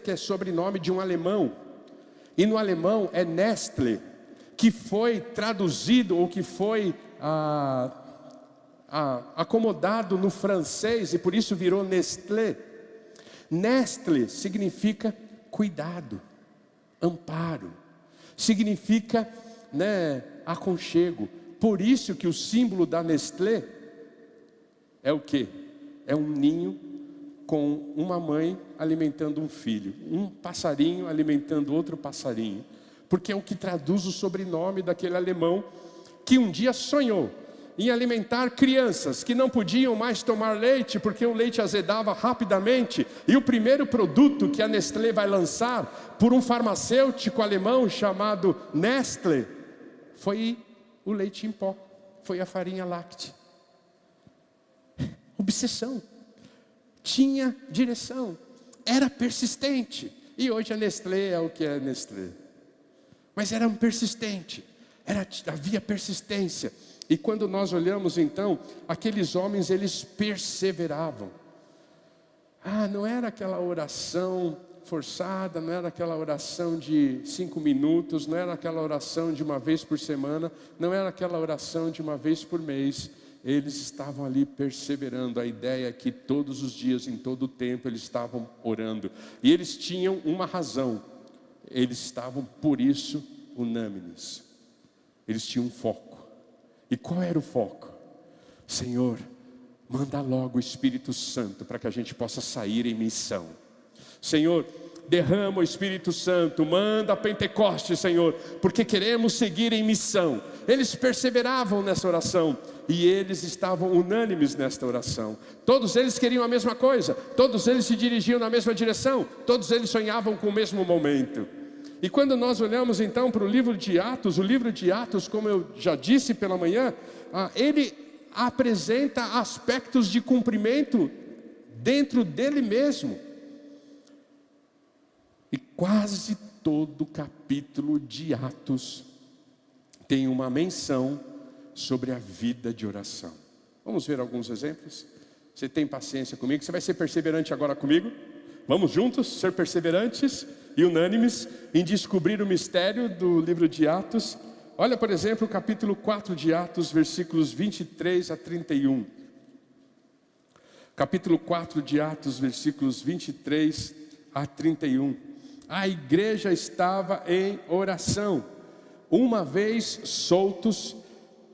que é sobrenome de um alemão, e no alemão é Nestlé, que foi traduzido ou que foi acomodado no francês e por isso virou Nestlé. Nestlé significa cuidado, amparo, significa aconchego. Por isso que o símbolo da Nestlé é o quê? É um ninho com uma mãe alimentando um filho, um passarinho alimentando outro passarinho, porque é o que traduz o sobrenome daquele alemão que um dia sonhou em alimentar crianças que não podiam mais tomar leite porque o leite azedava rapidamente. E o primeiro produto que a Nestlé vai lançar por um farmacêutico alemão chamado Nestlé foi o leite em pó, foi a farinha láctea. Obsessão, tinha direção, era persistente. E hoje a Nestlé é o que é Nestlé. Mas era um persistente, havia persistência. E quando nós olhamos então, aqueles homens, eles perseveravam. Não era aquela oração forçada, não era aquela oração de 5 minutos, não era aquela oração de uma vez por semana, não era aquela oração de uma vez por mês. eles estavam ali perseverando. A ideia é que todos os dias, em todo o tempo, eles estavam orando. E eles tinham uma razão. Eles estavam, por isso, unânimes. Eles tinham um foco. E qual era o foco? Senhor, manda logo o Espírito Santo para que a gente possa sair em missão. Senhor, derrama o Espírito Santo, manda a Pentecostes, Senhor, porque queremos seguir em missão. Eles perseveravam nessa oração e eles estavam unânimes nesta oração. Todos eles queriam a mesma coisa, todos eles se dirigiam na mesma direção, todos eles sonhavam com o mesmo momento. E quando nós olhamos então para o livro de Atos, como eu já disse pela manhã, ele apresenta aspectos de cumprimento dentro dele mesmo. E quase todo o capítulo de Atos tem uma menção sobre a vida de oração. Vamos ver alguns exemplos? Você tem paciência comigo? Você vai ser perseverante agora comigo? Vamos juntos ser perseverantes e unânimes em descobrir o mistério do livro de Atos. Olha, por exemplo, o capítulo 4 de Atos, versículos 23 a 31. Capítulo 4 de Atos, versículos 23 a 31. A igreja estava em oração. Uma vez soltos,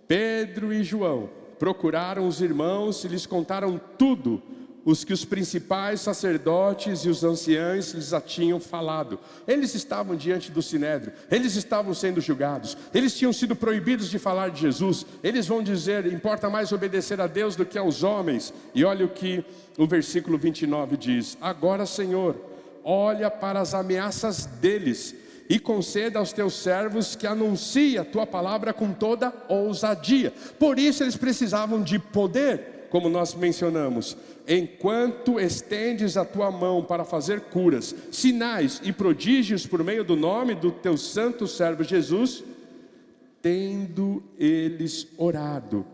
Pedro e João procuraram os irmãos e lhes contaram tudo os que os principais sacerdotes e os anciãos lhes tinham falado. Eles estavam diante do Sinédrio, eles estavam sendo julgados, eles tinham sido proibidos de falar de Jesus. Eles vão dizer, importa mais obedecer a Deus do que aos homens. E olha o que o versículo 29 diz: agora, Senhor, olha para as ameaças deles e conceda aos teus servos que anunciem a tua palavra com toda ousadia. Por isso eles precisavam de poder, como nós mencionamos. Enquanto estendes a tua mão para fazer curas, sinais e prodígios por meio do nome do teu santo servo Jesus, tendo eles orado,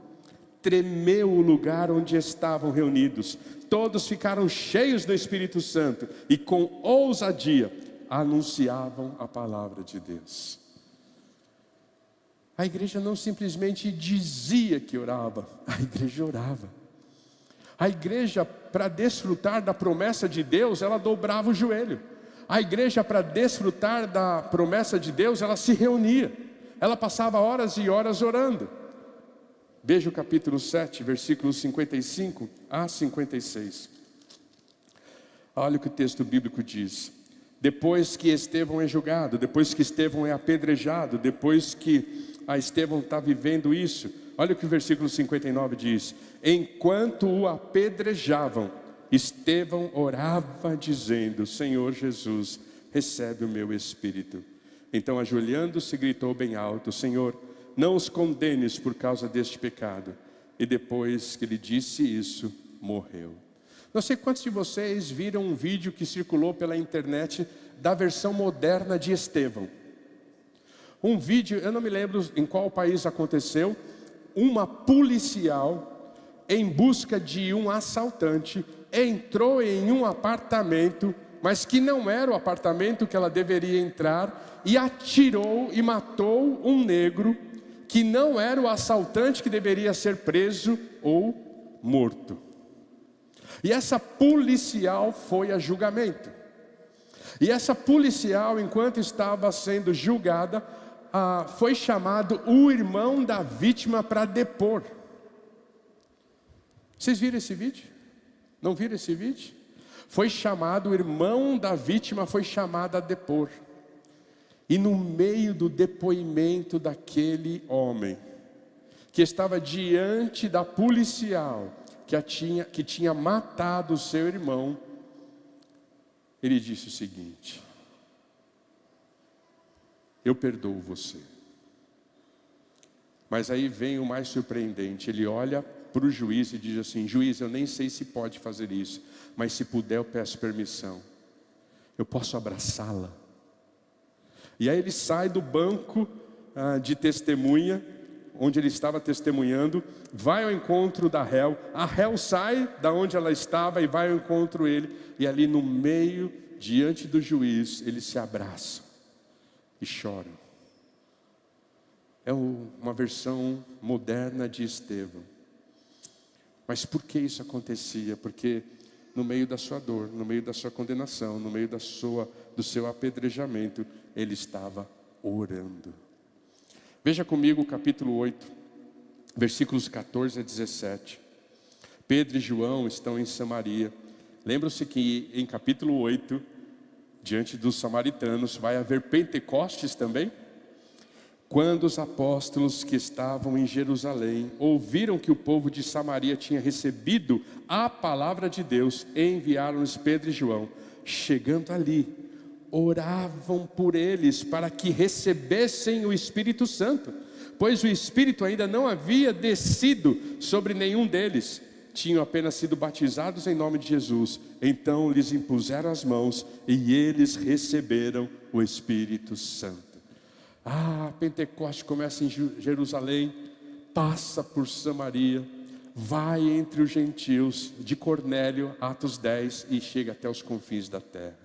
tremeu o lugar onde estavam reunidos. Todos ficaram cheios do Espírito Santo e com ousadia anunciavam a palavra de Deus. A igreja não simplesmente dizia que orava, a igreja orava. A igreja, para desfrutar da promessa de Deus, ela dobrava o joelho. A igreja, para desfrutar da promessa de Deus, ela se reunia. Ela passava horas e horas orando. Veja o capítulo 7, versículos 55 a 56. Olha o que o texto bíblico diz. Depois que Estevão é julgado, depois que Estevão é apedrejado, depois que Estevão está vivendo isso, olha o que o versículo 59 diz. Enquanto o apedrejavam, Estevão orava dizendo: Senhor Jesus, recebe o meu espírito. Então, ajoelhando-se, gritou bem alto: Senhor, não os condenes por causa deste pecado. E depois que ele disse isso, morreu. Não sei quantos de vocês viram um vídeo que circulou pela internet da versão moderna de Estevão. Um vídeo, eu não me lembro em qual país aconteceu, uma policial em busca de um assaltante entrou em um apartamento, mas que não era o apartamento que ela deveria entrar, e atirou e matou um negro que não era o assaltante que deveria ser preso ou morto. E essa policial foi a julgamento. E essa policial, enquanto estava sendo julgada, foi chamado o irmão da vítima para depor. Vocês viram esse vídeo? Não viram esse vídeo? Foi chamado, o irmão da vítima foi chamado a depor. E no meio do depoimento daquele homem, que estava diante da policial, que tinha matado o seu irmão, ele disse o seguinte: eu perdoo você. Mas aí vem o mais surpreendente, ele olha para o juiz e diz assim: juiz, eu nem sei se pode fazer isso, mas se puder eu peço permissão, eu posso abraçá-la. E aí ele sai do banco de testemunha, onde ele estava testemunhando, vai ao encontro da réu, a réu sai da onde ela estava e vai ao encontro dele, e ali no meio, diante do juiz, eles se abraçam e choram. É uma versão moderna de Estevão. Mas por que isso acontecia? Porque no meio da sua dor, no meio da sua condenação, no meio do seu apedrejamento, ele estava orando. Veja comigo o capítulo 8, versículos 14 a 17. Pedro e João estão em Samaria. Lembram-se que em capítulo 8, diante dos samaritanos, vai haver Pentecostes também? Quando os apóstolos que estavam em Jerusalém ouviram que o povo de Samaria tinha recebido a palavra de Deus, enviaram-lhes Pedro e João. Chegando ali, oravam por eles para que recebessem o Espírito Santo, pois o Espírito ainda não havia descido sobre nenhum deles. Tinham apenas sido batizados em nome de Jesus. Então lhes impuseram as mãos e eles receberam o Espírito Santo. Pentecostes começa em Jerusalém, passa por Samaria, vai entre os gentios, de Cornélio, Atos 10, e chega até os confins da terra.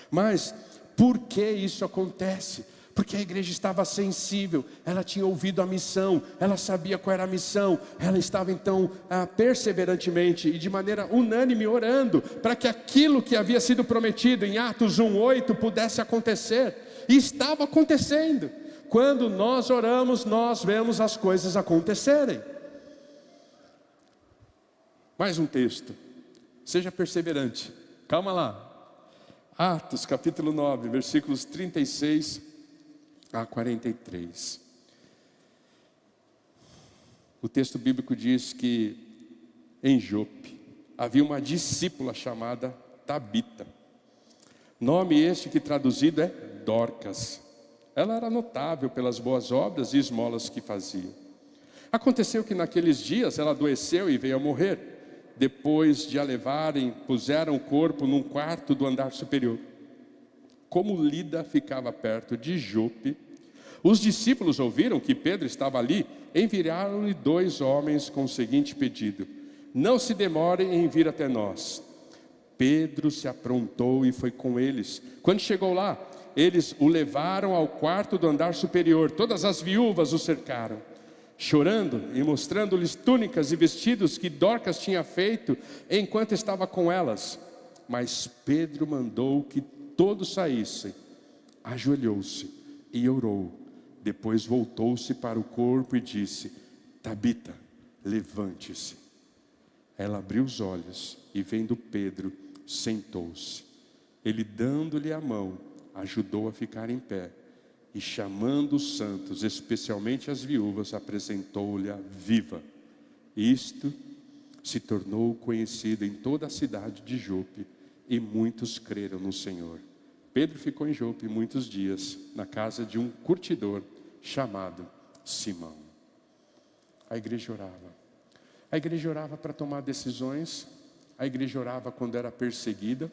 Mas por que isso acontece? Porque a igreja estava sensível, ela tinha ouvido a missão, ela sabia qual era a missão, ela estava então perseverantemente e de maneira unânime orando para que aquilo que havia sido prometido em Atos 1:8 pudesse acontecer, e estava acontecendo. Quando nós oramos, nós vemos as coisas acontecerem. Mais um texto, seja perseverante, calma lá. Atos capítulo 9, versículos 36 a 43. O texto bíblico diz que em Jope havia uma discípula chamada Tabita, nome este que traduzido é Dorcas. Ela era notável pelas boas obras e esmolas que fazia. Aconteceu que naqueles dias ela adoeceu e veio a morrer. Depois de a levarem, puseram o corpo num quarto do andar superior. Como Lida ficava perto de Jope, os discípulos ouviram que Pedro estava ali, enviaram-lhe 2 homens com o seguinte pedido: não se demorem em vir até nós. Pedro se aprontou e foi com eles. Quando chegou lá, eles o levaram ao quarto do andar superior. Todas as viúvas o cercaram, chorando e mostrando-lhes túnicas e vestidos que Dorcas tinha feito enquanto estava com elas. Mas Pedro mandou que todos saíssem, ajoelhou-se e orou. Depois voltou-se para o corpo e disse: Tabita, levante-se. Ela abriu os olhos e, vendo Pedro, sentou-se. Ele, dando-lhe a mão, ajudou a ficar em pé, e chamando os santos, especialmente as viúvas, apresentou-lhe-a viva. Isto se tornou conhecido em toda a cidade de Jope, e muitos creram no Senhor. Pedro ficou em Jope muitos dias, na casa de um curtidor chamado Simão. A igreja orava. A igreja orava para tomar decisões, a igreja orava quando era perseguida,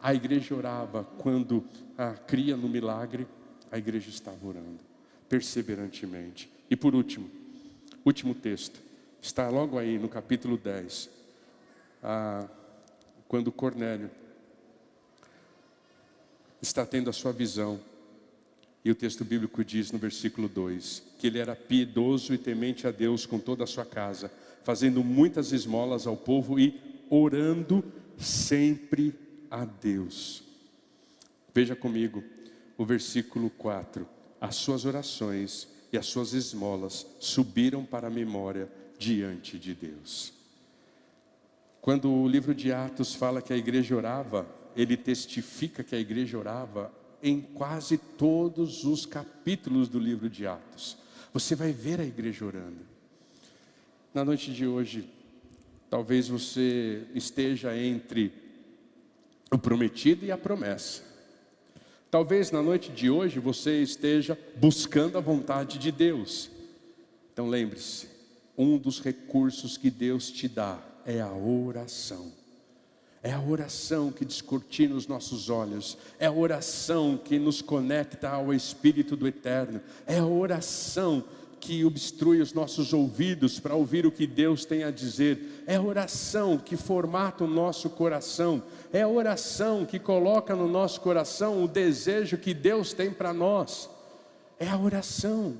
a igreja orava quando cria no milagre. A igreja estava orando perseverantemente. E por último, último texto, está logo aí no capítulo 10, quando Cornélio está tendo a sua visão, e o texto bíblico diz no versículo 2, que ele era piedoso e temente a Deus com toda a sua casa, fazendo muitas esmolas ao povo e orando sempre a Deus. Veja comigo o versículo 4. As suas orações e as suas esmolas subiram para a memória diante de Deus. Quando o livro de Atos fala que a igreja orava, ele testifica que a igreja orava em quase todos os capítulos do livro de Atos. Você vai ver a igreja orando. Na noite de hoje, talvez você esteja entre o prometido e a promessa. Talvez na noite de hoje você esteja buscando a vontade de Deus. Então lembre-se, um dos recursos que Deus te dá é a oração. É a oração que descortina os nossos olhos. É a oração que nos conecta ao Espírito do Eterno. É a oração que obstrui os nossos ouvidos para ouvir o que Deus tem a dizer. É a oração que formata o nosso coração. É a oração que coloca no nosso coração o desejo que Deus tem para nós. É a oração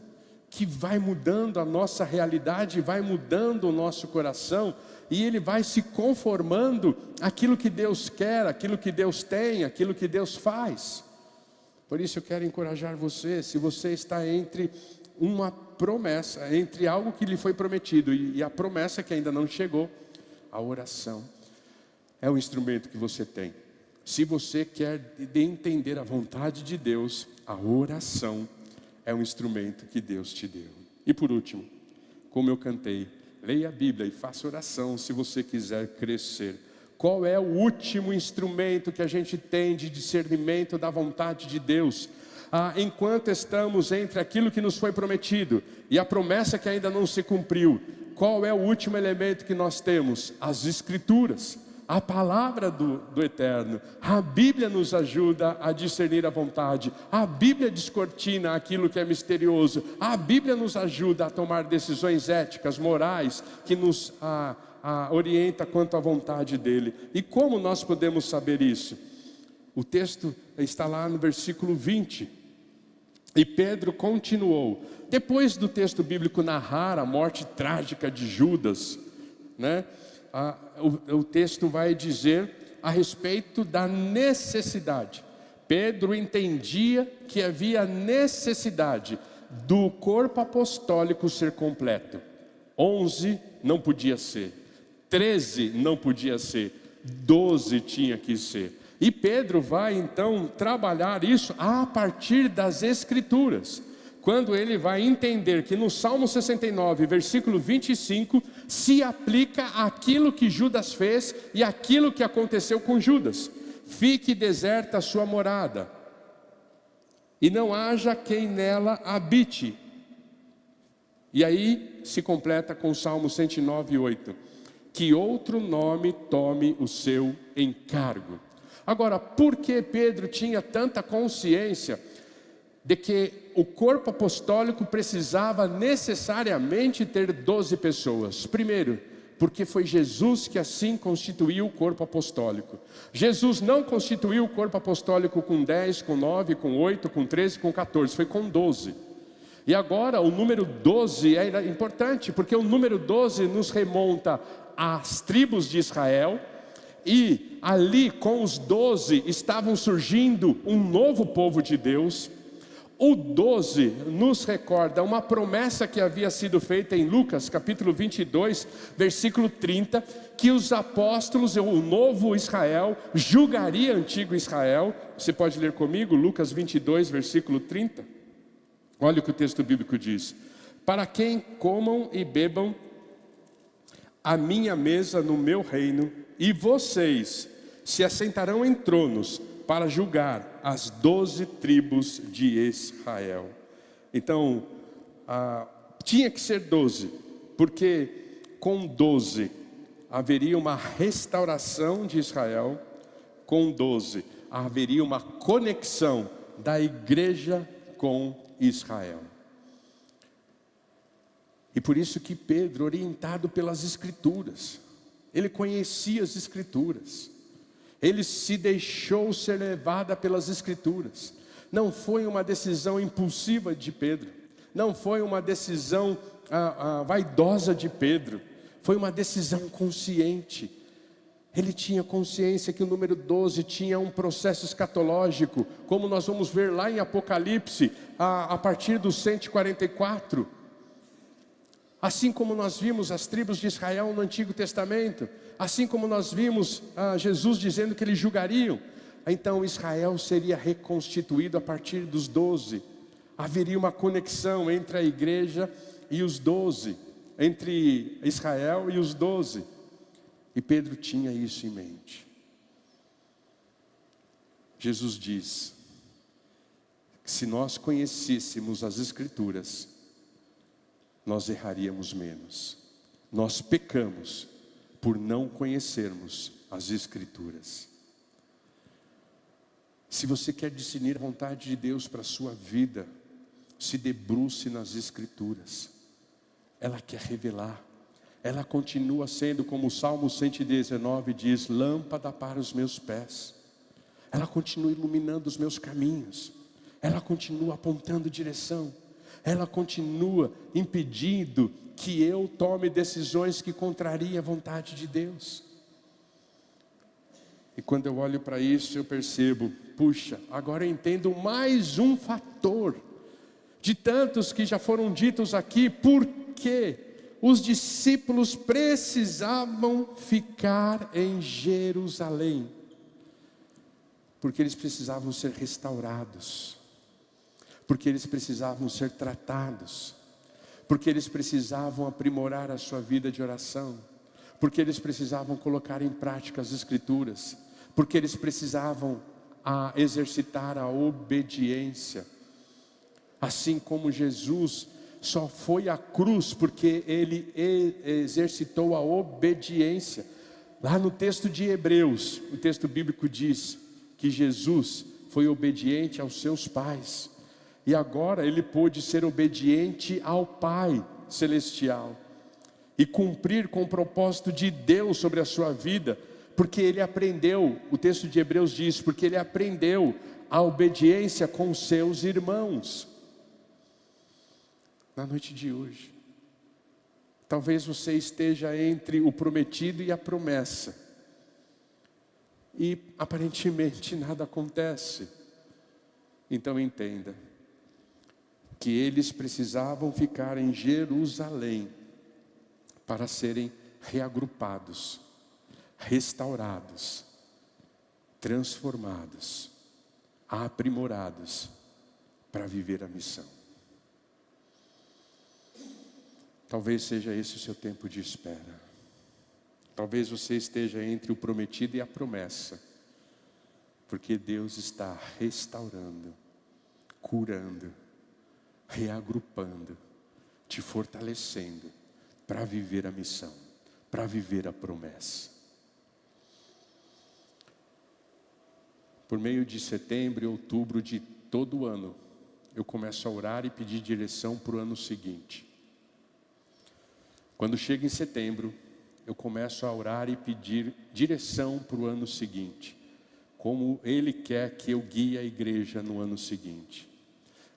que vai mudando a nossa realidade, vai mudando o nosso coração, e ele vai se conformando àquilo que Deus quer, àquilo que Deus tem, àquilo que Deus faz. Por isso eu quero encorajar você, se você está entre uma promessa, entre algo que lhe foi prometido e a promessa que ainda não chegou, a oração é o instrumento que você tem. Se você quer entender a vontade de Deus, a oração é um instrumento que Deus te deu. E por último, como eu cantei, leia a Bíblia e faça oração se você quiser crescer. Qual é o último instrumento que a gente tem de discernimento da vontade de Deus? Enquanto estamos entre aquilo que nos foi prometido e a promessa que ainda não se cumpriu, qual é o último elemento que nós temos? As Escrituras, a palavra do Eterno. A Bíblia nos ajuda a discernir a vontade, a Bíblia descortina aquilo que é misterioso, a Bíblia nos ajuda a tomar decisões éticas, morais, que nos orienta quanto à vontade dEle. E como nós podemos saber isso? O texto está lá no versículo 20. E Pedro continuou. Depois do texto bíblico narrar a morte trágica de Judas, né? O texto vai dizer a respeito da necessidade. Pedro entendia que havia necessidade do corpo apostólico ser completo. 11 não podia ser, 13 não podia ser, 12 tinha que ser. E Pedro vai então trabalhar isso a partir das Escrituras, quando ele vai entender que no Salmo 69, versículo 25, se aplica aquilo que Judas fez e aquilo que aconteceu com Judas. Fique deserta a sua morada, e não haja quem nela habite. E aí se completa com o Salmo 109, 8. Que outro nome tome o seu encargo. Agora, por que Pedro tinha tanta consciência de que o corpo apostólico precisava necessariamente ter 12 pessoas? Primeiro, porque foi Jesus que assim constituiu o corpo apostólico. Jesus não constituiu o corpo apostólico com 10, com 9, com 8, com 13, com 14, foi com 12. E agora o número 12 é importante, porque o número 12 nos remonta às tribos de Israel. E ali com os 12 estavam surgindo um novo povo de Deus. O 12 nos recorda uma promessa que havia sido feita em Lucas capítulo 22, versículo 30, que os apóstolos, o novo Israel, julgaria antigo Israel. Você pode ler comigo Lucas 22, versículo 30? Olha o que o texto bíblico diz: para quem comam e bebam a minha mesa no meu reino, e vocês se assentarão em tronos para julgar as 12 tribos de Israel. Então, tinha que ser 12, porque com 12 haveria uma restauração de Israel, com 12 haveria uma conexão da igreja com Israel. E por isso que Pedro, orientado pelas Escrituras, ele conhecia as Escrituras, ele se deixou ser levado pelas Escrituras. Não foi uma decisão impulsiva de Pedro, não foi uma decisão vaidosa de Pedro, foi uma decisão consciente. Ele tinha consciência que o número 12 tinha um processo escatológico, como nós vamos ver lá em Apocalipse, a partir do 144. Assim como nós vimos as tribos de Israel no Antigo Testamento, assim como nós vimos Jesus dizendo que eles julgariam, então Israel seria reconstituído a partir dos 12. Haveria uma conexão entre a igreja e os 12, entre Israel e os 12. E Pedro tinha isso em mente. Jesus diz que se nós conhecêssemos as Escrituras, nós erraríamos menos. Nós pecamos por não conhecermos as Escrituras. Se você quer discernir a vontade de Deus para a sua vida, se debruce nas Escrituras. Ela quer revelar. Ela continua sendo, como o Salmo 119 diz, lâmpada para os meus pés. Ela continua iluminando os meus caminhos. Ela continua apontando direção. ela continua impedindo que eu tome decisões que contrariem a vontade de Deus. E quando eu olho para isso, eu percebo, puxa, agora eu entendo mais um fator de tantos que já foram ditos aqui, porque os discípulos precisavam ficar em Jerusalém, porque eles precisavam ser restaurados, porque eles precisavam ser tratados, porque eles precisavam aprimorar a sua vida de oração, porque eles precisavam colocar em prática as Escrituras, porque eles precisavam exercitar a obediência. Assim como Jesus só foi à cruz porque ele exercitou a obediência. Lá no texto de Hebreus, o texto bíblico diz que Jesus foi obediente aos seus pais. E agora ele pôde ser obediente ao Pai Celestial. E cumprir com o propósito de Deus sobre a sua vida. Porque ele aprendeu, o texto de Hebreus diz, porque ele aprendeu a obediência com seus irmãos. Na noite de hoje, talvez você esteja entre o prometido e a promessa, e aparentemente nada acontece. Então entenda, que eles precisavam ficar em Jerusalém, para serem reagrupados, restaurados, transformados, aprimorados, para viver a missão. Talvez seja esse o seu tempo de espera. Talvez você esteja entre o prometido e a promessa, porque Deus está restaurando, curando, reagrupando, te fortalecendo para viver a missão, para viver a promessa. Por meio de setembro e outubro de todo ano, eu começo a orar e pedir direção para o ano seguinte. Quando chega em setembro, eu começo a orar e pedir direção para o ano seguinte, como Ele quer que eu guie a igreja no ano seguinte.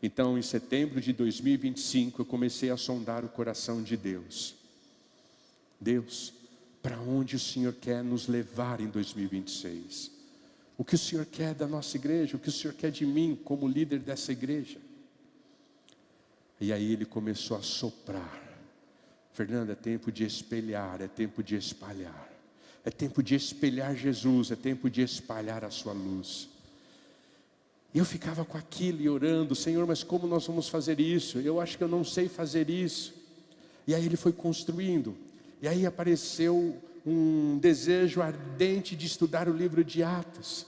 Então, em setembro de 2025, eu comecei a sondar o coração de Deus. Deus, para onde o Senhor quer nos levar em 2026? O que o Senhor quer da nossa igreja? O que o Senhor quer de mim como líder dessa igreja? E aí Ele começou a soprar. Fernando, é tempo de espelhar, é tempo de espalhar. É tempo de espelhar Jesus, é tempo de espalhar a sua luz. E eu ficava com aquilo e orando, Senhor, mas como nós vamos fazer isso? Eu acho que eu não sei fazer isso. E aí Ele foi construindo. E aí apareceu um desejo ardente de estudar o livro de Atos.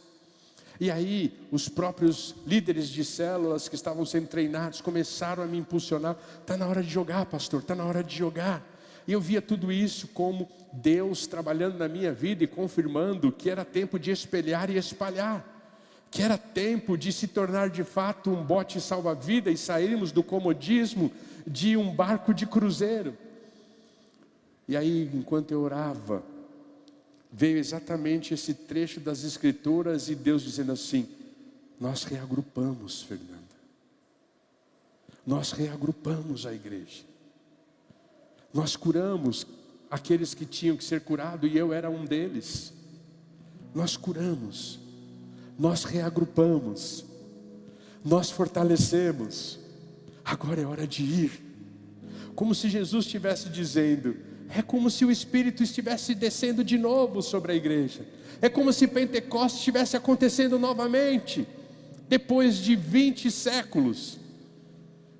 E aí os próprios líderes de células que estavam sendo treinados começaram a me impulsionar. Está na hora de jogar, pastor, está na hora de jogar. E eu via tudo isso como Deus trabalhando na minha vida e confirmando que era tempo de espelhar e espalhar. Que era tempo de se tornar de fato um bote salva-vida e sairmos do comodismo de um barco de cruzeiro. E aí, enquanto eu orava, veio exatamente esse trecho das Escrituras e Deus dizendo assim: nós reagrupamos, Fernanda. Nós reagrupamos a igreja. Nós curamos aqueles que tinham que ser curados e eu era um deles. Nós curamos. Nós reagrupamos. Nós fortalecemos. Agora é hora de ir. Como se Jesus estivesse dizendo, é como se o Espírito estivesse descendo de novo sobre a igreja. É como se Pentecostes estivesse acontecendo novamente, depois de 20 séculos.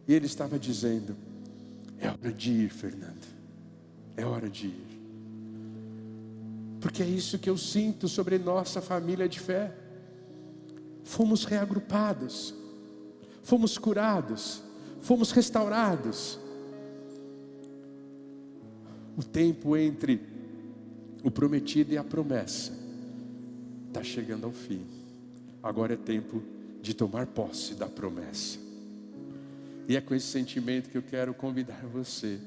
E Ele estava dizendo, é hora de ir, Fernanda. É hora de ir. Porque é isso que eu sinto sobre nossa família de fé. Fomos reagrupados. Fomos curados. Fomos restaurados. O tempo entre o prometido e a promessa está chegando ao fim. Agora é tempo de tomar posse da promessa. E é com esse sentimento que eu quero convidar você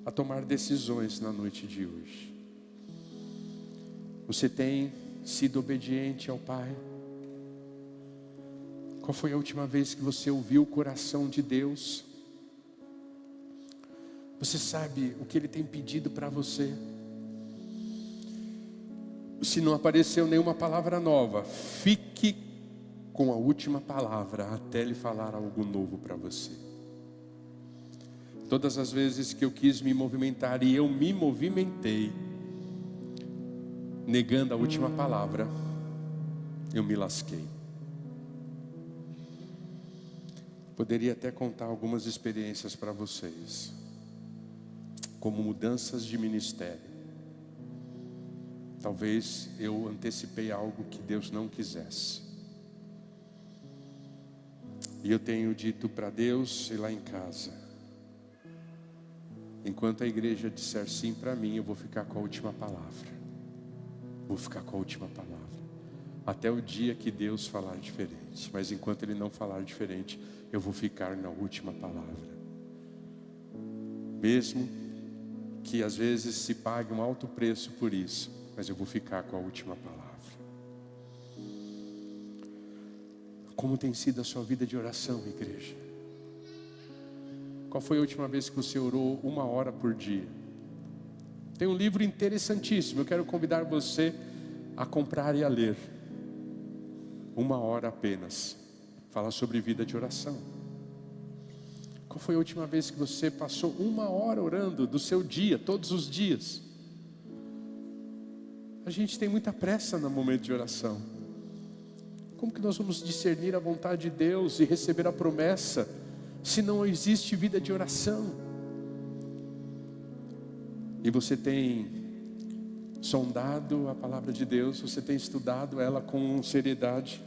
a tomar decisões na noite de hoje. Você tem sido obediente ao Pai? Qual foi a última vez que você ouviu o coração de Deus? Você sabe o que Ele tem pedido para você? Se não apareceu nenhuma palavra nova, fique com a última palavra até Ele falar algo novo para você. Todas as vezes que eu quis me movimentar e eu me movimentei, negando a última palavra, eu me lasquei. Poderia até contar algumas experiências para vocês, como mudanças de ministério. Talvez eu antecipei algo que Deus não quisesse. E eu tenho dito para Deus e lá em casa: enquanto a igreja disser sim para mim, eu vou ficar com a última palavra. Vou ficar com a última palavra. Até o dia que Deus falar diferente. Mas enquanto Ele não falar diferente, eu vou ficar na última palavra. Mesmo que às vezes se pague um alto preço por isso, mas eu vou ficar com a última palavra. Como tem sido a sua vida de oração, igreja? Qual foi a última vez que você orou 1 hora por dia? Tem um livro interessantíssimo, eu quero convidar você a comprar e a ler. 1 hora apenas. Fala sobre vida de oração. Qual foi a última vez que você passou 1 hora orando do seu dia, todos os dias? A gente tem muita pressa no momento de oração. Como que nós vamos discernir a vontade de Deus e receber a promessa, se não existe vida de oração? E você tem sondado a palavra de Deus, você tem estudado ela com seriedade,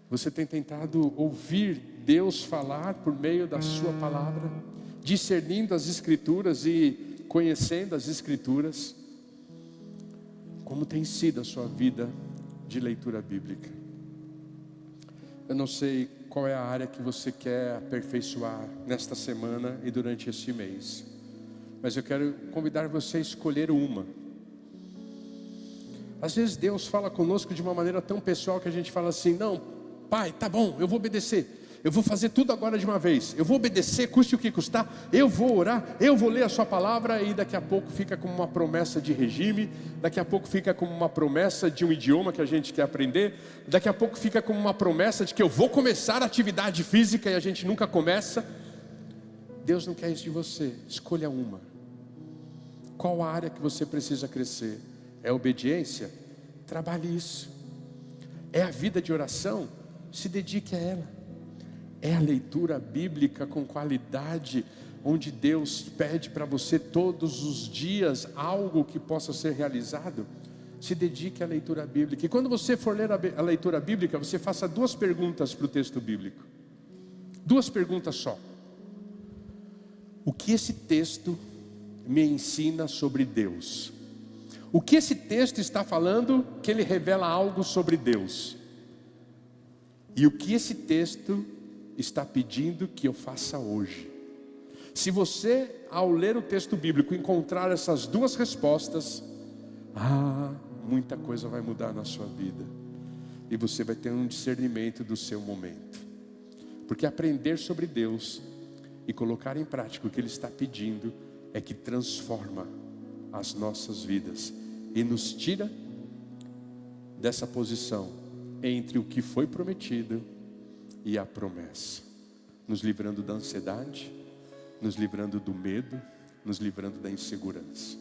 você tem tentado ouvir Deus falar por meio da sua palavra, discernindo as Escrituras e conhecendo as Escrituras. Como tem sido a sua vida de leitura bíblica? Eu não sei qual é a área que você quer aperfeiçoar nesta semana e durante este mês, mas eu quero convidar você a escolher uma. Às vezes Deus fala conosco de uma maneira tão pessoal que a gente fala assim: não, Pai, tá bom, eu vou obedecer, eu vou fazer tudo agora de uma vez, eu vou obedecer, custe o que custar, eu vou orar, eu vou ler a sua palavra. E daqui a pouco fica como uma promessa de regime, daqui a pouco fica como uma promessa de um idioma que a gente quer aprender, daqui a pouco fica como uma promessa de que eu vou começar a atividade física e a gente nunca começa. Deus não quer isso de você. Escolha uma. Qual a área que você precisa crescer? É obediência? Trabalhe isso. É a vida de oração? Se dedique a ela. É a leitura bíblica com qualidade, onde Deus pede para você todos os dias algo que possa ser realizado? Se dedique à leitura bíblica. E quando você for ler a leitura bíblica, você faça 2 perguntas para o texto bíblico. 2 perguntas só. O que esse texto me ensina sobre Deus? O que esse texto está falando que ele revela algo sobre Deus? E o que esse texto está pedindo que eu faça hoje? Se você, ao ler o texto bíblico, encontrar essas 2 respostas, muita coisa vai mudar na sua vida. E você vai ter um discernimento do seu momento. Porque aprender sobre Deus e colocar em prática o que Ele está pedindo é que transforma as nossas vidas e nos tira dessa posição entre o que foi prometido e a promessa, nos livrando da ansiedade, nos livrando do medo, nos livrando da insegurança.